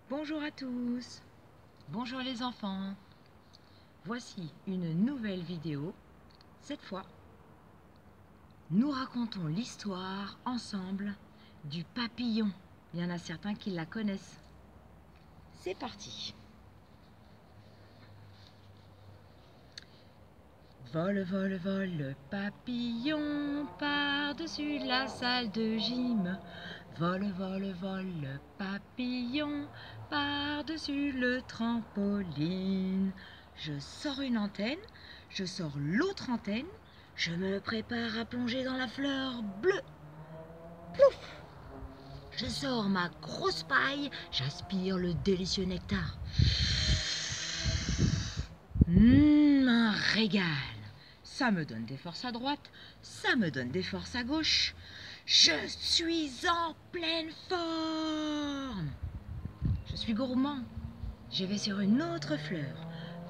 Bonjour à tous, bonjour les enfants. Voici une nouvelle vidéo. Cette fois, nous racontons l'histoire ensemble du papillon. Il y en a certains qui la connaissent. C'est parti. Vole, vole, vole, le papillon par-dessus la salle de gym. Vole, vole, vole, le papillon par-dessus le trampoline. Je sors une antenne, je sors l'autre antenne, je me prépare à plonger dans la fleur bleue. Plouf! Je sors ma grosse paille, j'aspire le délicieux nectar. Un régal. Ça me donne des forces à droite, ça me donne des forces à gauche. Je suis en pleine forme. Je suis gourmand. Je vais sur une autre fleur.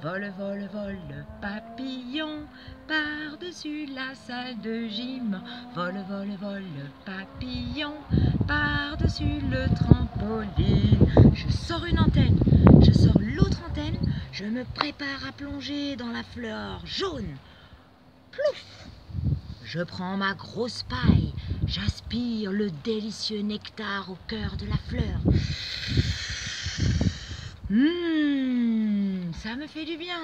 Vole, vole, vole, le papillon par-dessus la salle de gym. Vole, vole, vole, le papillon par-dessus le trampoline. Je sors une antenne, je sors l'autre antenne. Je me prépare à plonger dans la fleur jaune. Plouf! Je prends ma grosse paille, j'aspire le délicieux nectar au cœur de la fleur. Ça me fait du bien.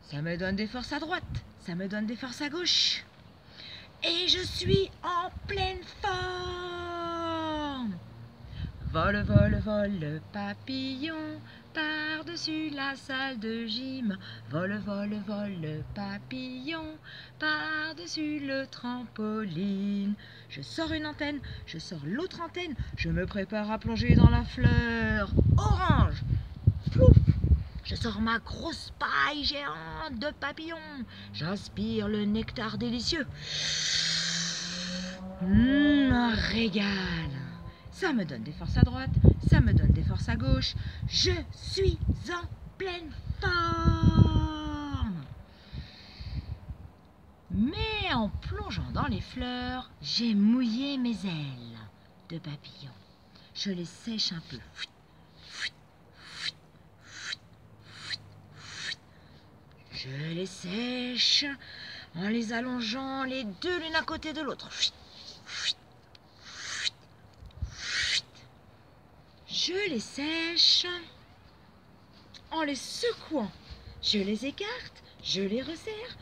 Ça me donne des forces à droite, ça me donne des forces à gauche. Et je suis en pleine forme. Vole, vole, vole, le papillon par-dessus la salle de gym. Vole, vole, vole, le papillon par-dessus le trampoline. Je sors une antenne, je sors l'autre antenne. Je me prépare à plonger dans la fleur orange. Plouf! Je sors ma grosse paille géante de papillon. J'aspire le nectar délicieux. Un régal. Ça me donne des forces à droite, ça me donne des forces à gauche. Je suis en pleine forme. Mais en plongeant dans les fleurs, j'ai mouillé mes ailes de papillon. Je les sèche un peu. Je les sèche en les allongeant les deux l'une à côté de l'autre. Je les sèche en les secouant. Je les écarte, je les resserre.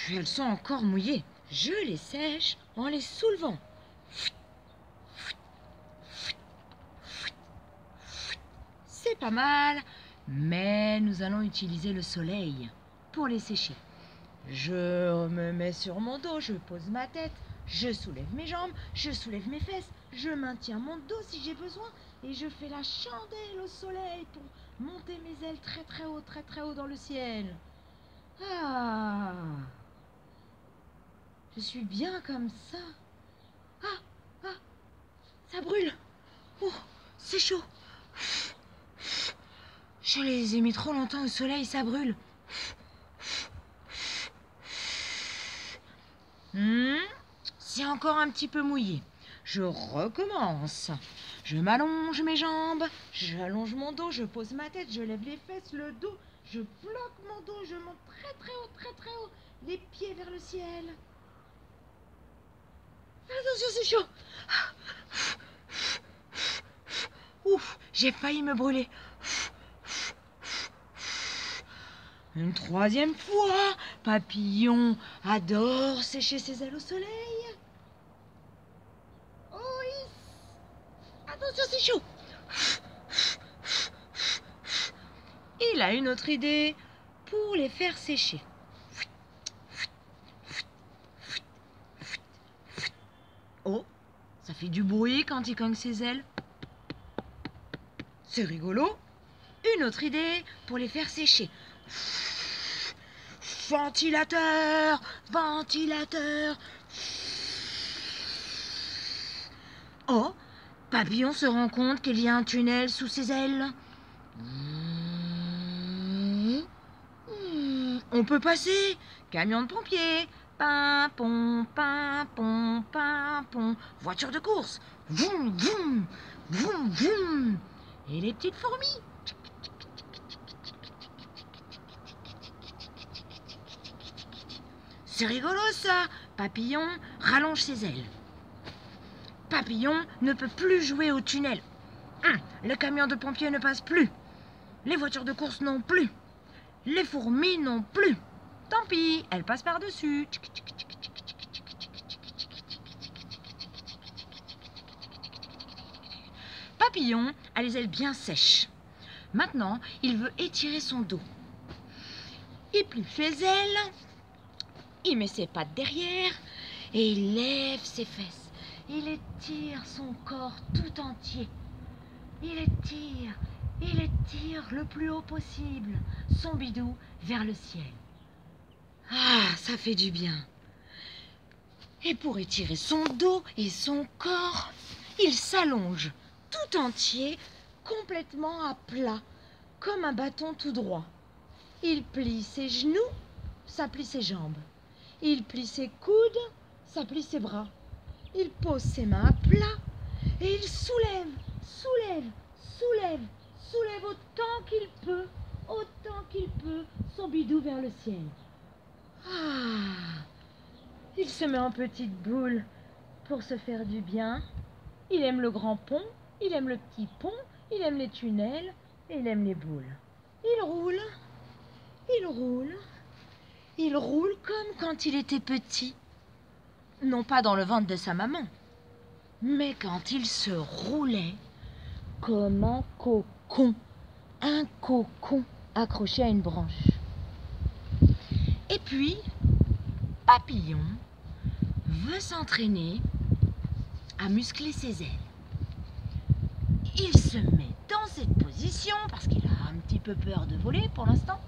Elles sont encore mouillées. Je les sèche en les soulevant. C'est pas mal, mais nous allons utiliser le soleil pour les sécher. Je me mets sur mon dos, je pose ma tête, je soulève mes jambes, je soulève mes fesses, je maintiens mon dos si j'ai besoin et je fais la chandelle au soleil pour monter mes ailes très haut dans le ciel. Ah! Je suis bien comme ça. Ah! Ça brûle. Oh, c'est chaud. Je les ai mis trop longtemps au soleil, ça brûle. C'est encore un petit peu mouillé. Je recommence. Je m'allonge mes jambes, j'allonge mon dos, je pose ma tête, je lève les fesses, le dos, je bloque mon dos, je monte très haut, les pieds vers le ciel. Attention, c'est chaud. Ouf, j'ai failli me brûler. Une troisième fois, papillon adore sécher ses ailes au soleil. Oh oui. Attention, c'est chaud. Il a une autre idée pour les faire sécher. Oh, ça fait du bruit quand il cogne ses ailes. C'est rigolo. Une autre idée pour les faire sécher. Ventilateur, ventilateur. Oh, papillon se rend compte qu'il y a un tunnel sous ses ailes. On peut passer. Camion de pompiers, Pimpon, pimpon, pimpon. Voiture de course. Vroom, vroom, vroom, vroom. Et les petites fourmis. C'est rigolo ça. Papillon rallonge ses ailes. Papillon ne peut plus jouer au tunnel. Le camion de pompiers ne passe plus. Les voitures de course non plus. Les fourmis non plus. Tant pis, elles passent par-dessus. Papillon a les ailes bien sèches. Maintenant, il veut étirer son dos. Il plie ses ailes, il met ses pattes derrière et il lève ses fesses. Il étire son corps tout entier. Il étire le plus haut possible son bidou vers le ciel. Ah, ça fait du bien. Et pour étirer son dos et son corps, il s'allonge tout entier, complètement à plat, comme un bâton tout droit. Il plie ses genoux, ça plie ses jambes. Il plie ses coudes, ça plie ses bras. Il pose ses mains à plat et il soulève autant qu'il peut, son bidou vers le ciel. Ah, il se met en petite boule pour se faire du bien. Il aime le grand pont, il aime le petit pont, il aime les tunnels et il aime les boules. Il roule comme quand il était petit. Non pas dans le ventre de sa maman, mais quand il se roulait comme un cocon accroché à une branche. Et puis, Papillon veut s'entraîner à muscler ses ailes. Il se met dans cette position parce qu'il a un petit peu peur de voler pour l'instant.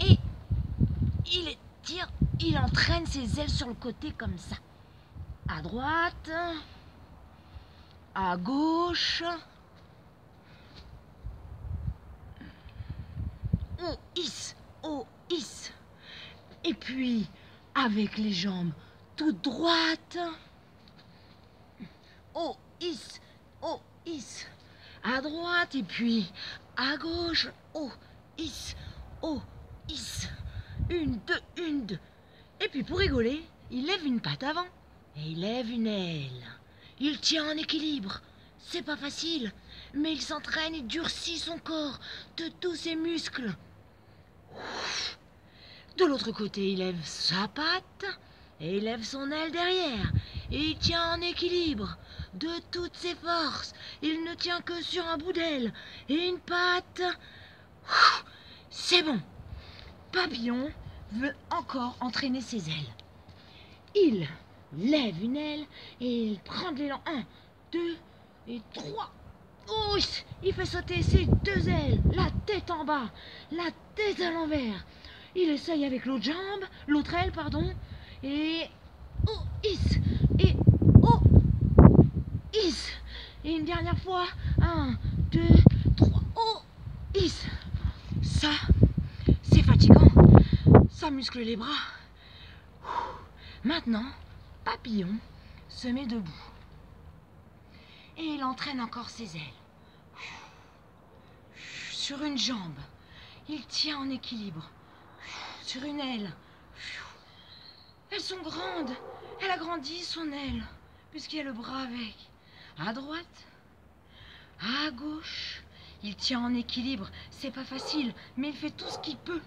Et il entraîne ses ailes sur le côté comme ça. À droite, à gauche. On hisse. Et puis, avec les jambes toutes droites. On hisse. À droite et puis à gauche. On hisse. Une, deux. Et puis pour rigoler, il lève une patte avant et il lève une aile. Il tient en équilibre. C'est pas facile, mais il s'entraîne et durcit son corps de tous ses muscles. De l'autre côté, il lève sa patte et il lève son aile derrière. Et il tient en équilibre de toutes ses forces. Il ne tient que sur un bout d'aile et une patte. C'est bon. Papillon veut encore entraîner ses ailes. Il lève une aile et il prend de l'élan. 1, 2 et 3. Oh, il fait sauter ses deux ailes, la tête en bas, la tête à l'envers. Il essaye avec l'autre aile, et oh, hisse, et oh, hisse. Et une dernière fois, 1, 2, 3, oh, hisse. Ça, c'est fatigant, ça muscle les bras. Maintenant, Papillon se met debout. Et il entraîne encore ses ailes. Sur une jambe, il tient en équilibre. Sur une aile. Elles sont grandes. Elle agrandit son aile, puisqu'il y a le bras avec. À droite, à gauche, il tient en équilibre. C'est pas facile, mais il fait tout ce qu'il peut.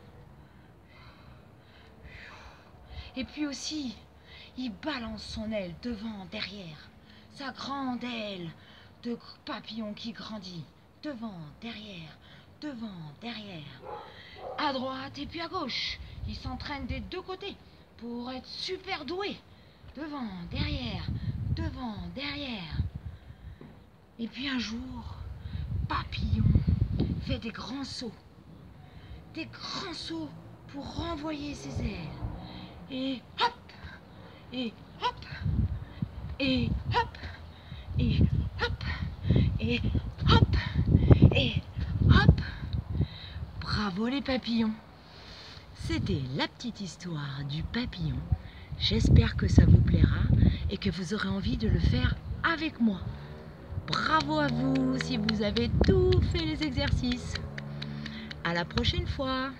Et puis aussi, il balance son aile devant, derrière. Sa grande aile de papillon qui grandit. Devant, derrière. À droite et puis à gauche. Il s'entraîne des deux côtés pour être super doué. Devant, derrière. Et puis un jour, Papillon fait des grands sauts. Pour renvoyer ses ailes. Et hop. Et hop. Et hop. Et hop. Et hop. Et hop. Bravo les papillons. C'était la petite histoire du papillon J'espère que ça vous plaira et que vous aurez envie de le faire avec moi. Bravo à vous si vous avez tout fait les exercices. À la prochaine fois.